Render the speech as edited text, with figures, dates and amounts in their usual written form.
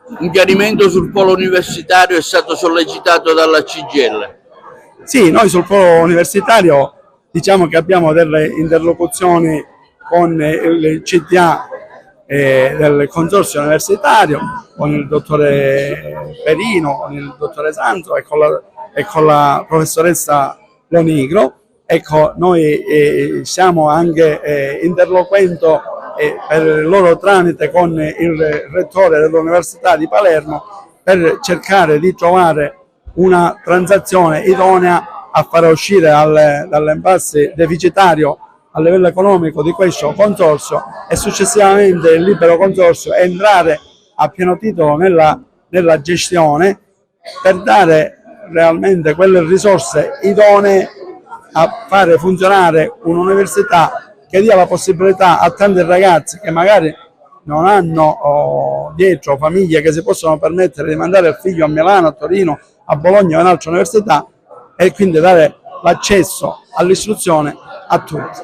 Un chiarimento sul polo universitario è stato sollecitato dalla CGIL. Sì, noi sul polo universitario diciamo che abbiamo delle interlocuzioni con il CTA del consorzio universitario, con il dottore Perino, con il dottore Sanzo e con la professoressa Lonigro. Ecco, noi stiamo anche interloquendo per il loro tramite con il rettore dell'Università di Palermo per cercare di trovare una transazione idonea a fare uscire dall'impasse deficitario a livello economico di questo consorzio e successivamente il libero consorzio entrare a pieno titolo nella gestione per dare realmente quelle risorse idonee a fare funzionare un'università che dia la possibilità a tanti ragazzi che magari non hanno dietro famiglie che si possono permettere di mandare il figlio a Milano, a Torino, a Bologna o in un'altra università, e quindi dare l'accesso all'istruzione a tutti.